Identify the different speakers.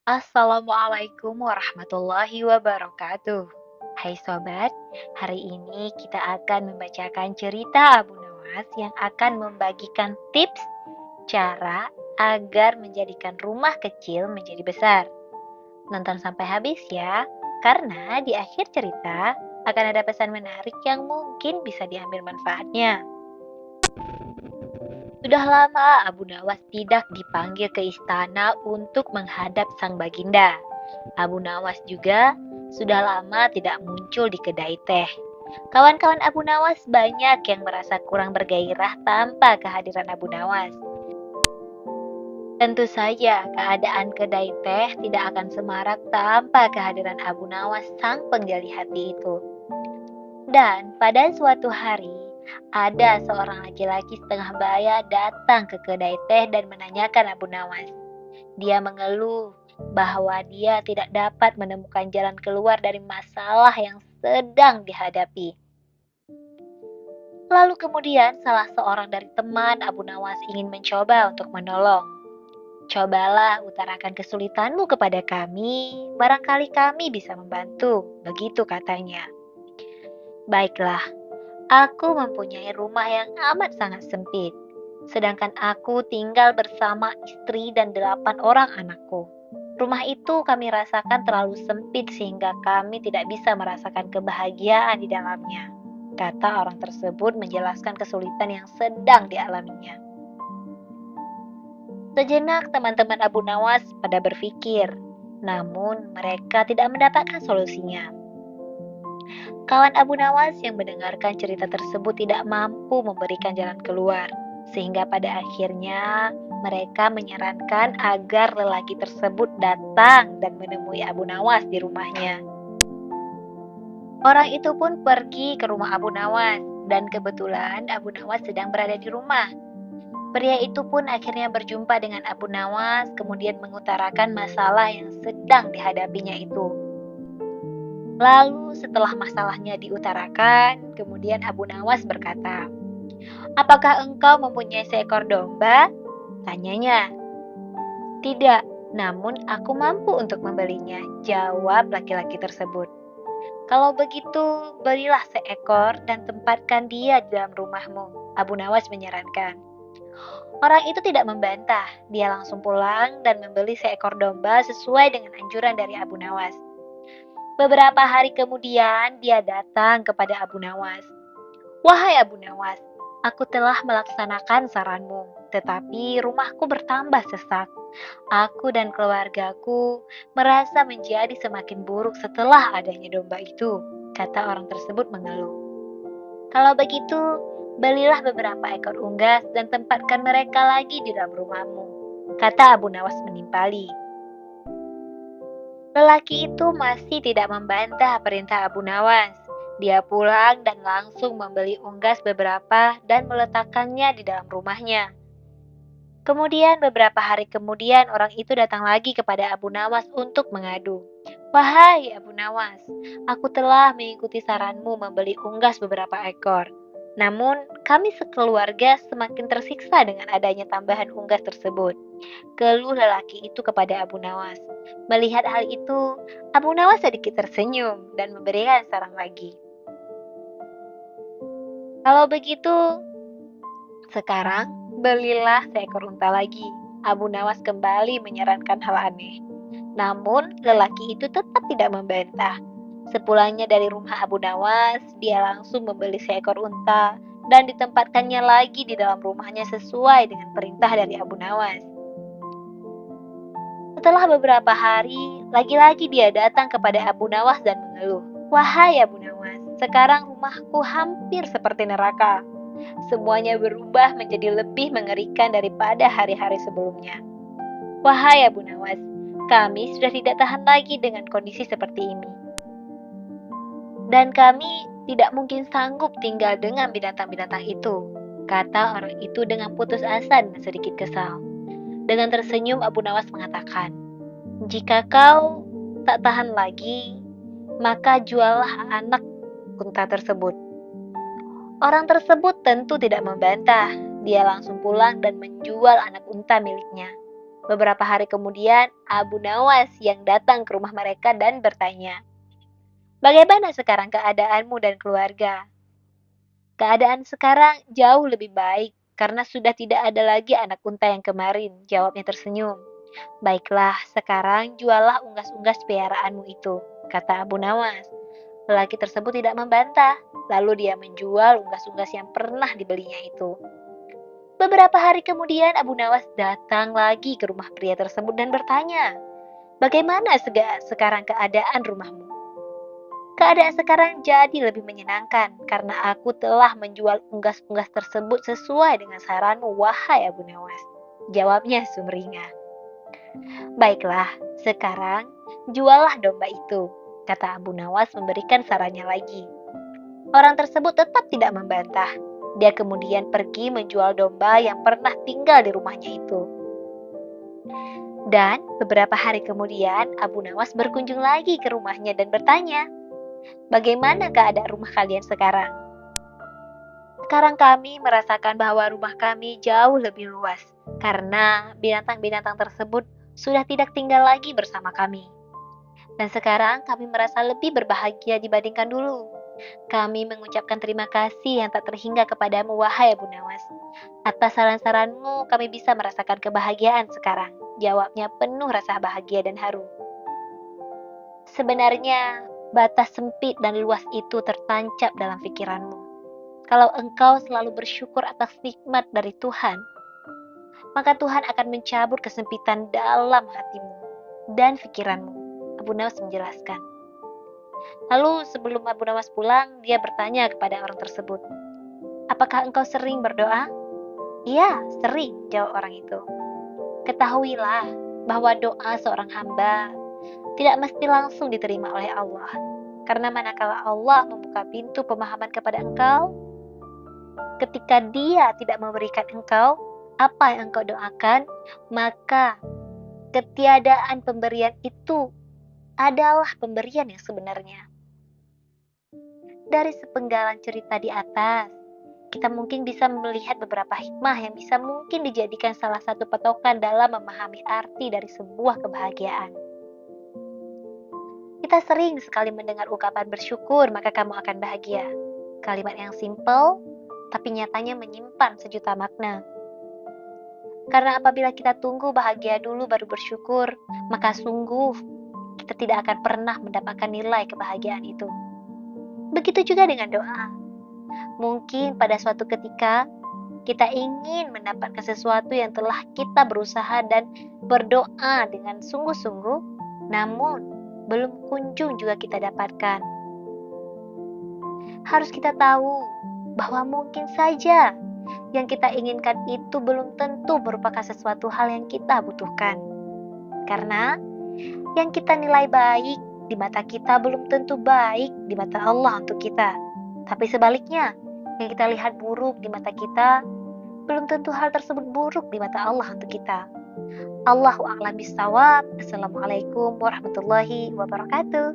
Speaker 1: Assalamualaikum warahmatullahi wabarakatuh. Hai sobat, hari ini kita akan membacakan cerita Abu Nawas yang akan membagikan tips cara agar menjadikan rumah kecil menjadi besar. Nonton sampai habis ya, karena di akhir cerita akan ada pesan menarik yang mungkin bisa diambil manfaatnya. Sudah lama Abu Nawas tidak dipanggil ke istana untuk menghadap sang baginda. Abu Nawas juga sudah lama tidak muncul di kedai teh. Kawan-kawan Abu Nawas banyak yang merasa kurang bergairah tanpa kehadiran Abu Nawas. Tentu saja keadaan kedai teh tidak akan semarak tanpa kehadiran Abu Nawas sang penggali hati itu. Dan pada suatu hari, ada seorang laki-laki setengah baya datang ke kedai teh dan menanyakan Abu Nawas. Dia mengeluh bahwa dia tidak dapat menemukan jalan keluar dari masalah yang sedang dihadapi. Lalu kemudian salah seorang dari teman Abu Nawas ingin mencoba untuk menolong. Cobalah utarakan kesulitanmu kepada kami, barangkali kami bisa membantu, begitu katanya. Baiklah, aku mempunyai rumah yang amat sangat sempit, sedangkan aku tinggal bersama istri dan 8 orang anakku. Rumah itu kami rasakan terlalu sempit sehingga kami tidak bisa merasakan kebahagiaan di dalamnya, kata orang tersebut menjelaskan kesulitan yang sedang dialaminya. Sejenak teman-teman Abu Nawas pada berpikir, namun mereka tidak mendapatkan solusinya. Kawan Abu Nawas yang mendengarkan cerita tersebut tidak mampu memberikan jalan keluar, sehingga pada akhirnya mereka menyarankan agar lelaki tersebut datang dan menemui Abu Nawas di rumahnya. Orang itu pun pergi ke rumah Abu Nawas, dan kebetulan Abu Nawas sedang berada di rumah. Pria itu pun akhirnya berjumpa dengan Abu Nawas, kemudian mengutarakan masalah yang sedang dihadapinya itu. Lalu setelah masalahnya diutarakan, kemudian Abu Nawas berkata, "Apakah engkau mempunyai seekor domba?" Tanyanya. "Tidak, namun aku mampu untuk membelinya," jawab laki-laki tersebut. "Kalau begitu, belilah seekor dan tempatkan dia di dalam rumahmu," Abu Nawas menyarankan. Orang itu tidak membantah, dia langsung pulang dan membeli seekor domba sesuai dengan anjuran dari Abu Nawas. Beberapa hari kemudian, dia datang kepada Abu Nawas. "Wahai Abu Nawas, aku telah melaksanakan saranmu, tetapi rumahku bertambah sesak. Aku dan keluargaku merasa menjadi semakin buruk setelah adanya domba itu," kata orang tersebut mengeluh. "Kalau begitu, belilah beberapa ekor unggas dan tempatkan mereka lagi di dalam rumahmu," kata Abu Nawas menimpali. Lelaki itu masih tidak membantah perintah Abu Nawas. Dia pulang dan langsung membeli unggas beberapa dan meletakkannya di dalam rumahnya. Kemudian beberapa hari kemudian orang itu datang lagi kepada Abu Nawas untuk mengadu. "Wahai Abu Nawas, aku telah mengikuti saranmu membeli unggas beberapa ekor. Namun kami sekeluarga semakin tersiksa dengan adanya tambahan unggas tersebut," keluh lelaki itu kepada Abu Nawas. Melihat hal itu, Abu Nawas sedikit tersenyum dan memberikan saran lagi. "Kalau begitu, sekarang belilah seekor unta lagi." Abu Nawas kembali menyarankan hal aneh. Namun, lelaki itu tetap tidak membantah. Sepulangnya dari rumah Abu Nawas, dia langsung membeli seekor unta dan ditempatkannya lagi di dalam rumahnya sesuai dengan perintah dari Abu Nawas. Setelah beberapa hari, lagi-lagi dia datang kepada Abu Nawas dan mengeluh. "Wahai Abu Nawas, sekarang rumahku hampir seperti neraka. Semuanya berubah menjadi lebih mengerikan daripada hari-hari sebelumnya. Wahai Abu Nawas, kami sudah tidak tahan lagi dengan kondisi seperti ini. Dan kami tidak mungkin sanggup tinggal dengan binatang-binatang itu," kata orang itu dengan putus asa dan sedikit kesal. Dengan tersenyum Abu Nawas mengatakan, "Jika kau tak tahan lagi, maka juallah anak unta tersebut." Orang tersebut tentu tidak membantah. Dia langsung pulang dan menjual anak unta miliknya. Beberapa hari kemudian, Abu Nawas yang datang ke rumah mereka dan bertanya, "Bagaimana sekarang keadaanmu dan keluarga?" "Keadaan sekarang jauh lebih baik, karena sudah tidak ada lagi anak unta yang kemarin," jawabnya tersenyum. "Baiklah, sekarang juallah unggas-unggas peliharaanmu itu," kata Abu Nawas. Lelaki tersebut tidak membantah, lalu dia menjual unggas-unggas yang pernah dibelinya itu. Beberapa hari kemudian Abu Nawas datang lagi ke rumah pria tersebut dan bertanya, "Bagaimana sekarang keadaan rumahmu?" "Keadaan sekarang jadi lebih menyenangkan karena aku telah menjual unggas-unggas tersebut sesuai dengan saranmu, wahai Abu Nawas," jawabnya sumringah. "Baiklah, sekarang juallah domba itu," kata Abu Nawas memberikan sarannya lagi. Orang tersebut tetap tidak membantah. Dia kemudian pergi menjual domba yang pernah tinggal di rumahnya itu. Dan beberapa hari kemudian, Abu Nawas berkunjung lagi ke rumahnya dan bertanya, "Bagaimana keadaan rumah kalian sekarang?" "Sekarang kami merasakan bahwa rumah kami jauh lebih luas, karena binatang-binatang tersebut sudah tidak tinggal lagi bersama kami. Dan sekarang kami merasa lebih berbahagia dibandingkan dulu. Kami mengucapkan terima kasih yang tak terhingga kepadamu, wahai Abu Nawas. Atas saran-saranmu, kami bisa merasakan kebahagiaan sekarang," jawabnya penuh rasa bahagia dan haru. Sebenarnya, batas sempit dan luas itu tertancap dalam pikiranmu. Kalau engkau selalu bersyukur atas nikmat dari Tuhan, maka Tuhan akan mencabut kesempitan dalam hatimu dan pikiranmu. Abu Nawas menjelaskan. Lalu sebelum Abu Nawas pulang, dia bertanya kepada orang tersebut, "Apakah engkau sering berdoa?" "Iya, sering," jawab orang itu. "Ketahuilah bahwa doa seorang hamba tidak mesti langsung diterima oleh Allah. Karena manakala Allah membuka pintu pemahaman kepada engkau, ketika Dia tidak memberikan engkau apa yang engkau doakan, maka ketiadaan pemberian itu adalah pemberian yang sebenarnya." Dari sepenggalan cerita di atas, kita mungkin bisa melihat beberapa hikmah yang bisa mungkin dijadikan salah satu patokan dalam memahami arti dari sebuah kebahagiaan. Kita sering sekali mendengar ungkapan bersyukur maka kamu akan bahagia. Kalimat yang simpel, tapi nyatanya menyimpan sejuta makna. Karena apabila kita tunggu bahagia dulu baru bersyukur, maka sungguh kita tidak akan pernah mendapatkan nilai kebahagiaan itu. Begitu juga dengan doa. Mungkin pada suatu ketika kita ingin mendapatkan sesuatu yang telah kita berusaha dan berdoa dengan sungguh-sungguh, namun belum kunjung juga kita dapatkan. Harus kita tahu bahwa mungkin saja yang kita inginkan itu belum tentu merupakan sesuatu hal yang kita butuhkan. Karena yang kita nilai baik di mata kita belum tentu baik di mata Allah untuk kita. Tapi sebaliknya, yang kita lihat buruk di mata kita belum tentu hal tersebut buruk di mata Allah untuk kita. Allahu a'lam bishawab. Assalamualaikum warahmatullahi wabarakatuh.